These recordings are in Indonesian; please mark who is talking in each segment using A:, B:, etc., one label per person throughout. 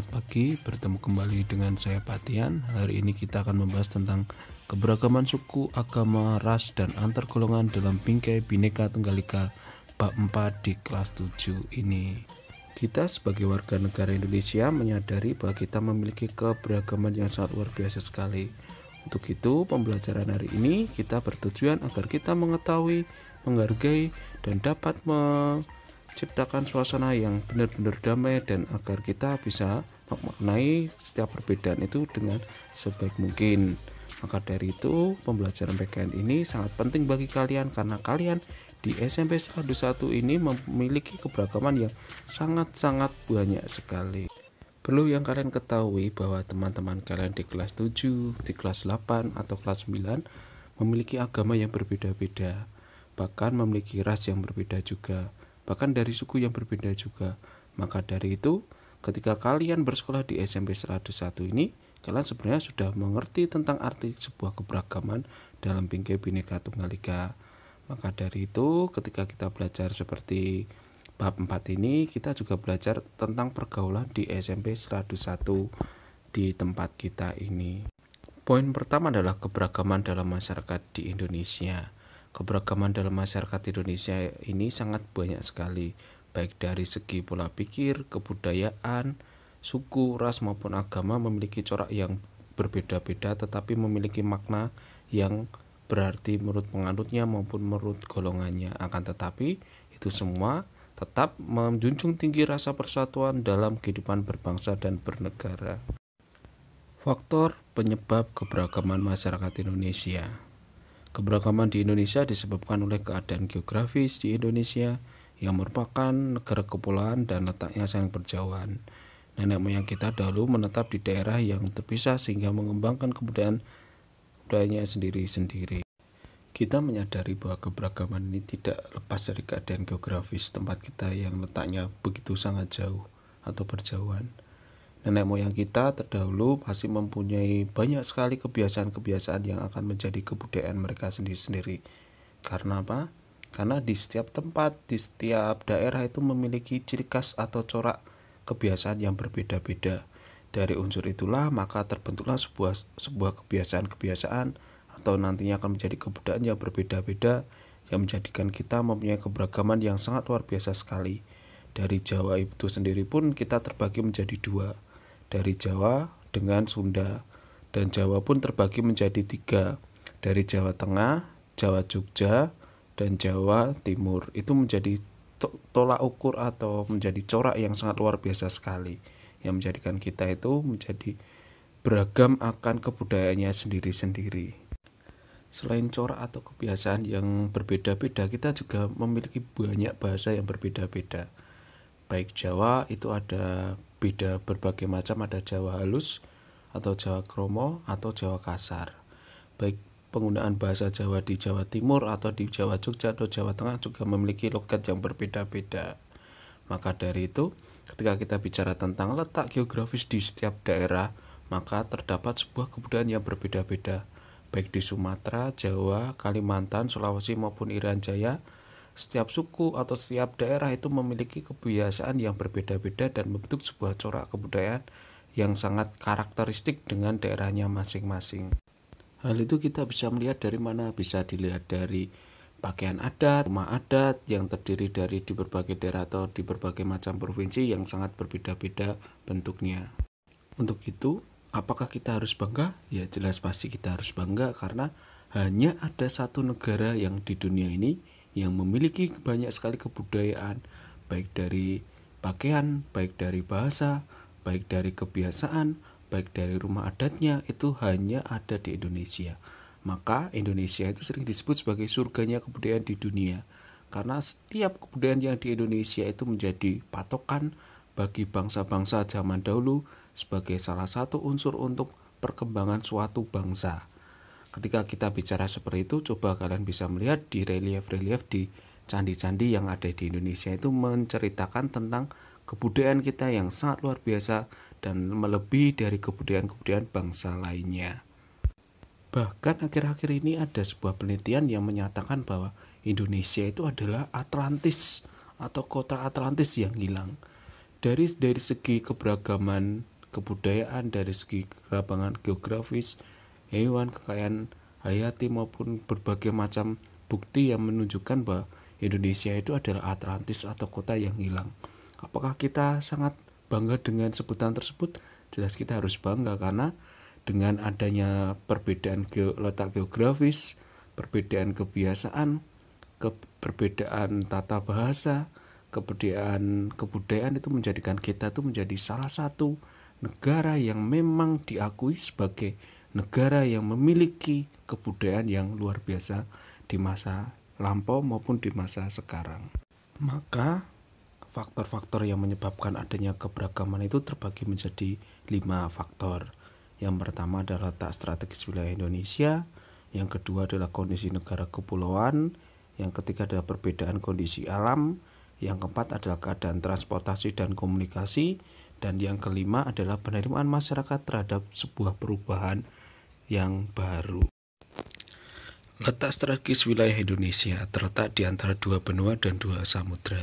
A: Selamat pagi, bertemu kembali dengan saya Patian. Hari ini kita akan membahas tentang keberagaman suku, agama, ras, dan antar golongan dalam bingkai Bhinneka Tunggal Ika bab 4 di kelas 7 ini. Kita sebagai warga negara Indonesia menyadari bahwa kita memiliki keberagaman yang sangat luar biasa sekali. Untuk itu, pembelajaran hari ini kita bertujuan agar kita mengetahui, menghargai, dan dapat ciptakan suasana yang benar-benar damai dan agar kita bisa memaknai setiap perbedaan itu dengan sebaik mungkin. Maka dari itu pembelajaran PKN ini sangat penting bagi kalian karena kalian di SMP 101 ini memiliki keberagaman yang sangat-sangat banyak sekali. Perlu yang kalian ketahui bahwa teman-teman kalian di kelas 7, di kelas 8 atau kelas 9 memiliki agama yang berbeda-beda, bahkan memiliki ras yang berbeda juga, bahkan dari suku yang berbeda juga. Maka dari itu, ketika kalian bersekolah di SMP 101 ini, kalian sebenarnya sudah mengerti tentang arti sebuah keberagaman dalam bingkai Bhinneka Tunggal Ika. Maka dari itu, ketika kita belajar seperti bab 4 ini, kita juga belajar tentang pergaulan di SMP 101 di tempat kita ini. Poin pertama adalah keberagaman dalam masyarakat di Indonesia. Keberagaman dalam masyarakat Indonesia ini sangat banyak sekali, baik dari segi pola pikir, kebudayaan, suku, ras maupun agama memiliki corak yang berbeda-beda tetapi memiliki makna yang berarti menurut penganutnya maupun menurut golongannya. Akan tetapi itu semua tetap menjunjung tinggi rasa persatuan dalam kehidupan berbangsa dan bernegara. Faktor penyebab keberagaman masyarakat Indonesia. Keberagaman di Indonesia disebabkan oleh keadaan geografis di Indonesia yang merupakan negara kepulauan dan letaknya saling berjauhan. Nenek moyang kita dahulu menetap di daerah yang terpisah sehingga mengembangkan kebudayaannya sendiri-sendiri. Kita menyadari bahwa keberagaman ini tidak lepas dari keadaan geografis tempat kita yang letaknya begitu sangat jauh atau berjauhan. Nenek moyang kita terdahulu pasti mempunyai banyak sekali kebiasaan-kebiasaan yang akan menjadi kebudayaan mereka sendiri-sendiri. Karena apa? Karena di setiap tempat, di setiap daerah itu memiliki ciri khas atau corak kebiasaan yang berbeda-beda. Dari unsur itulah maka terbentuklah sebuah kebiasaan-kebiasaan atau nantinya akan menjadi kebudayaan yang berbeda-beda yang menjadikan kita mempunyai keberagaman yang sangat luar biasa sekali. Dari Jawa itu sendiri pun kita terbagi menjadi dua. Dari Jawa dengan Sunda, dan Jawa pun terbagi menjadi tiga, dari Jawa Tengah, Jawa Jogja, dan Jawa Timur. Itu menjadi tolak ukur atau menjadi corak yang sangat luar biasa sekali yang menjadikan kita itu menjadi beragam akan kebudayaannya sendiri-sendiri. Selain corak atau kebiasaan yang berbeda-beda, kita juga memiliki banyak bahasa yang berbeda-beda. Baik Jawa itu ada beda berbagai macam, ada Jawa halus atau Jawa kromo atau Jawa kasar. Baik penggunaan bahasa Jawa di Jawa Timur atau di Jawa Jogja atau Jawa Tengah juga memiliki logat yang berbeda-beda. Maka dari itu, ketika kita bicara tentang letak geografis di setiap daerah, maka terdapat sebuah kebudayaan yang berbeda-beda. Baik di Sumatera, Jawa, Kalimantan, Sulawesi maupun Irian Jaya, setiap suku atau setiap daerah itu memiliki kebiasaan yang berbeda-beda dan membentuk sebuah corak kebudayaan yang sangat karakteristik dengan daerahnya masing-masing. Hal itu kita bisa melihat dari mana? Bisa dilihat dari pakaian adat, rumah adat yang terdiri dari di berbagai daerah atau di berbagai macam provinsi yang sangat berbeda-beda bentuknya. Untuk itu, apakah kita harus bangga? Ya jelas pasti kita harus bangga karena hanya ada satu negara yang di dunia ini yang memiliki banyak sekali kebudayaan, baik dari pakaian, baik dari bahasa, baik dari kebiasaan, baik dari rumah adatnya, itu hanya ada di Indonesia. Maka Indonesia itu sering disebut sebagai surganya kebudayaan di dunia, karena setiap kebudayaan yang di Indonesia itu menjadi patokan bagi bangsa-bangsa zaman dahulu sebagai salah satu unsur untuk perkembangan suatu bangsa. Ketika kita bicara seperti itu, coba kalian bisa melihat di relief-relief di candi-candi yang ada di Indonesia itu menceritakan tentang kebudayaan kita yang sangat luar biasa dan melebihi dari kebudayaan-kebudayaan bangsa lainnya. Bahkan akhir-akhir ini ada sebuah penelitian yang menyatakan bahwa Indonesia itu adalah Atlantis atau kota Atlantis yang hilang. Dari segi keberagaman kebudayaan, dari segi kerabangan geografis, hewan, kekayaan hayati maupun berbagai macam bukti yang menunjukkan bahwa Indonesia itu adalah Atlantis atau kota yang hilang. Apakah kita sangat bangga dengan sebutan tersebut? Jelas kita harus bangga, karena dengan adanya perbedaan letak geografis, perbedaan kebiasaan, perbedaan tata bahasa, kebudayaan itu menjadikan kita itu menjadi salah satu negara yang memang diakui sebagai negara yang memiliki kebudayaan yang luar biasa di masa lampau maupun di masa sekarang. Maka faktor-faktor yang menyebabkan adanya keberagaman itu terbagi menjadi 5 faktor. Yang pertama adalah letak strategis wilayah Indonesia, yang kedua adalah kondisi negara kepulauan, yang ketiga adalah perbedaan kondisi alam, yang keempat adalah keadaan transportasi dan komunikasi, dan yang kelima adalah penerimaan masyarakat terhadap sebuah perubahan yang baru. Letak strategis wilayah Indonesia terletak di antara 2 benua dan 2 samudra.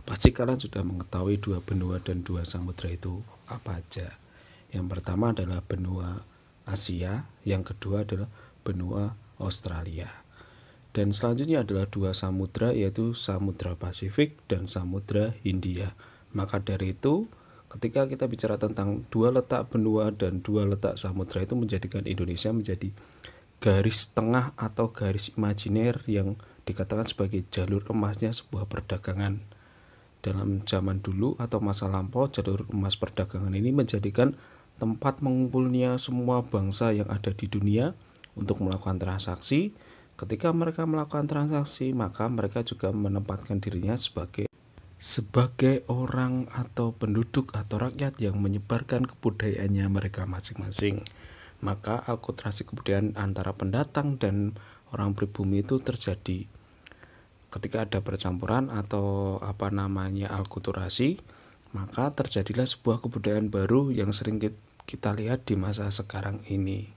A: Pasti kalian sudah mengetahui 2 benua dan 2 samudra itu apa aja. Yang pertama adalah benua Asia, yang kedua adalah benua Australia. Dan selanjutnya adalah 2 samudra, yaitu Samudra Pasifik dan Samudra Hindia. Maka dari itu, ketika kita bicara tentang 2 letak benua dan 2 letak samudra, itu menjadikan Indonesia menjadi garis tengah atau garis imajiner yang dikatakan sebagai jalur emasnya sebuah perdagangan. Dalam zaman dulu atau masa lampau, jalur emas perdagangan ini menjadikan tempat mengumpulnya semua bangsa yang ada di dunia untuk melakukan transaksi. Ketika mereka melakukan transaksi, maka mereka juga menempatkan dirinya sebagai orang atau penduduk atau rakyat yang menyebarkan kebudayaannya mereka masing-masing. Maka akulturasi kebudayaan antara pendatang dan orang pribumi itu terjadi ketika ada percampuran atau alkulturasi, maka terjadilah sebuah kebudayaan baru yang sering kita lihat di masa sekarang ini.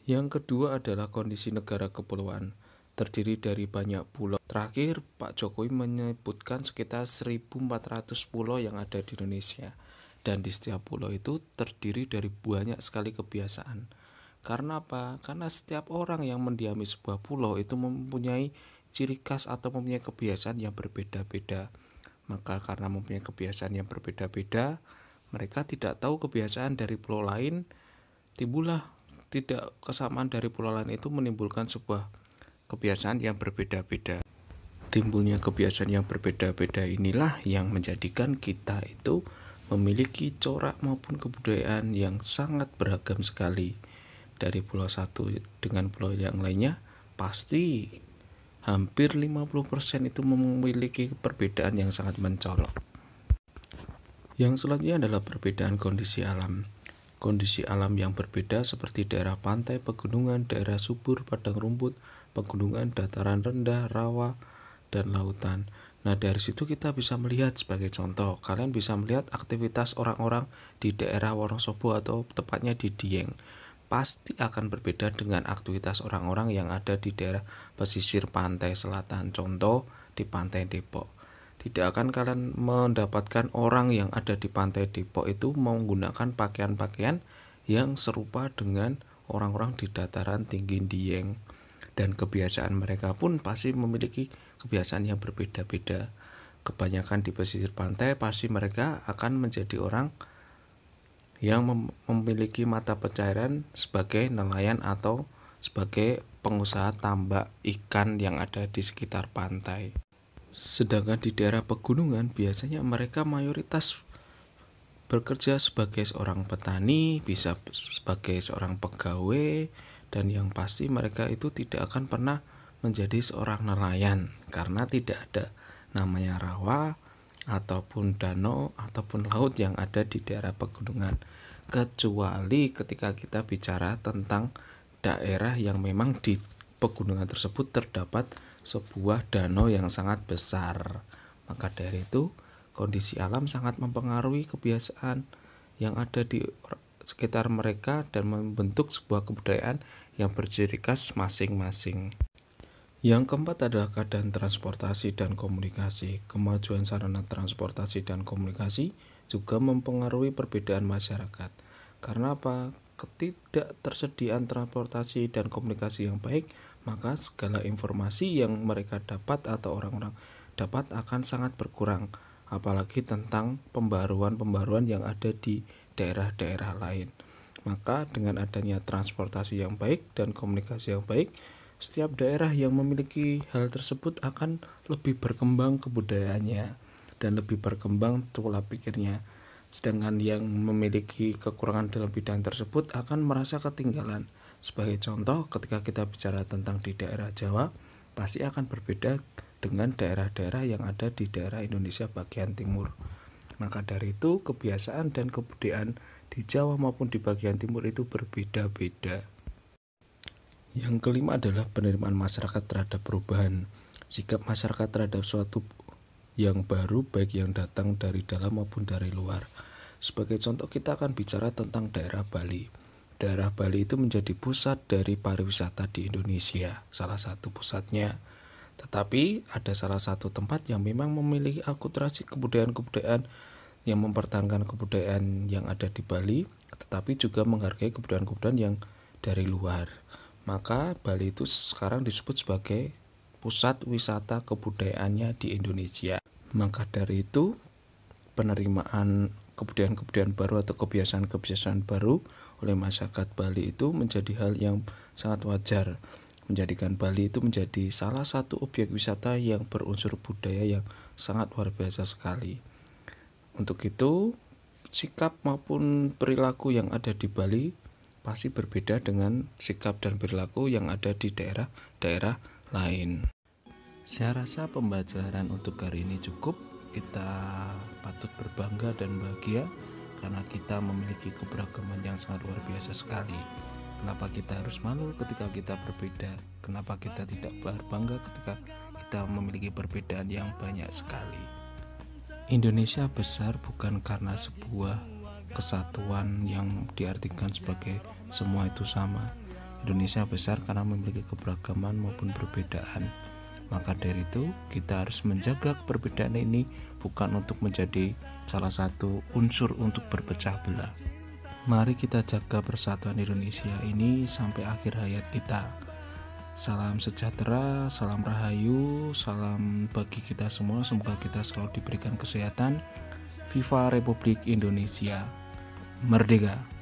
A: Yang kedua adalah kondisi negara kepulauan, terdiri dari banyak pulau. Terakhir, Pak Jokowi menyebutkan sekitar 1.400 pulau yang ada di Indonesia. Dan di setiap pulau itu terdiri dari banyak sekali kebiasaan. Karena apa? Karena setiap orang yang mendiami sebuah pulau itu mempunyai ciri khas atau mempunyai kebiasaan yang berbeda-beda. Maka karena mempunyai kebiasaan yang berbeda-beda, mereka tidak tahu kebiasaan dari pulau lain, timbullah tidak kesamaan dari pulau lain itu menimbulkan sebuah kebiasaan yang berbeda-beda. Timbulnya kebiasaan yang berbeda-beda inilah yang menjadikan kita itu memiliki corak maupun kebudayaan yang sangat beragam sekali. Dari pulau satu dengan pulau yang lainnya, pasti hampir 50% itu memiliki perbedaan yang sangat mencolok. Yang selanjutnya adalah perbedaan kondisi alam. Kondisi alam yang berbeda seperti daerah pantai, pegunungan, daerah subur, padang rumput, pegunungan, dataran rendah, rawa, dan lautan. Nah, dari situ kita bisa melihat sebagai contoh, kalian bisa melihat aktivitas orang-orang di daerah Wonosobo atau tepatnya di Dieng. Pasti akan berbeda dengan aktivitas orang-orang yang ada di daerah pesisir pantai selatan, contoh di pantai Depok. Tidak akan kalian mendapatkan orang yang ada di pantai Depok itu menggunakan pakaian-pakaian yang serupa dengan orang-orang di dataran tinggi Dieng. Dan kebiasaan mereka pun pasti memiliki kebiasaan yang berbeda-beda. Kebanyakan di pesisir pantai pasti mereka akan menjadi orang yang memiliki mata pencaharian sebagai nelayan atau sebagai pengusaha tambak ikan yang ada di sekitar pantai. Sedangkan di daerah pegunungan biasanya mereka mayoritas bekerja sebagai seorang petani, bisa sebagai seorang pegawai, dan yang pasti mereka itu tidak akan pernah menjadi seorang nelayan karena tidak ada namanya rawa ataupun danau ataupun laut yang ada di daerah pegunungan, kecuali ketika kita bicara tentang daerah yang memang di pegunungan tersebut terdapat sebuah danau yang sangat besar. Maka dari itu kondisi alam sangat mempengaruhi kebiasaan yang ada di sekitar mereka dan membentuk sebuah kebudayaan yang berciri khas masing-masing. Yang keempat adalah keadaan transportasi dan komunikasi. Kemajuan sarana transportasi dan komunikasi juga mempengaruhi perbedaan masyarakat. Karena apa? Ketidaktersediaan transportasi dan komunikasi yang baik, maka segala informasi yang mereka dapat atau orang-orang dapat akan sangat berkurang, apalagi tentang pembaruan-pembaruan yang ada di daerah-daerah lain. Maka dengan adanya transportasi yang baik dan komunikasi yang baik, setiap daerah yang memiliki hal tersebut akan lebih berkembang kebudayaannya dan lebih berkembang pola pikirnya. Sedangkan yang memiliki kekurangan dalam bidang tersebut akan merasa ketinggalan. Sebagai contoh, ketika kita bicara tentang di daerah Jawa, pasti akan berbeda dengan daerah-daerah yang ada di daerah Indonesia bagian timur. Maka dari itu, kebiasaan dan kebudayaan di Jawa maupun di bagian timur itu berbeda-beda. Yang kelima adalah penerimaan masyarakat terhadap perubahan. Sikap masyarakat terhadap suatu yang baru, baik yang datang dari dalam maupun dari luar. Sebagai contoh, kita akan bicara tentang daerah Bali. Daerah Bali itu menjadi pusat dari pariwisata di Indonesia, salah satu pusatnya. Tetapi ada salah satu tempat yang memang memiliki akulturasi kebudayaan-kebudayaan yang mempertahankan kebudayaan yang ada di Bali, tetapi juga menghargai kebudayaan-kebudayaan yang dari luar. Maka Bali itu sekarang disebut sebagai pusat wisata kebudayaannya di Indonesia. Maka dari itu, penerimaan kebudayaan-kebudayaan baru atau kebiasaan-kebiasaan baru oleh masyarakat Bali itu menjadi hal yang sangat wajar, menjadikan Bali itu menjadi salah satu objek wisata yang berunsur budaya yang sangat luar biasa sekali. Untuk itu, sikap maupun perilaku yang ada di Bali pasti berbeda dengan sikap dan perilaku yang ada di daerah-daerah lain. Saya rasa pembelajaran untuk hari ini cukup. Kita patut berbangga dan bahagia karena kita memiliki keberagaman yang sangat luar biasa sekali. Kenapa kita harus malu ketika kita berbeda? Kenapa kita tidak berbangga ketika kita memiliki perbedaan yang banyak sekali? Indonesia besar bukan karena sebuah kesatuan yang diartikan sebagai semua itu sama. Indonesia besar karena memiliki keberagaman maupun perbedaan. Maka dari itu kita harus menjaga perbedaan ini bukan untuk menjadi salah satu unsur untuk berpecah belah. Mari kita jaga persatuan Indonesia ini sampai akhir hayat kita. Salam sejahtera, salam rahayu, salam bagi kita semua. Semoga kita selalu diberikan kesehatan. Viva Republik Indonesia Merdeka!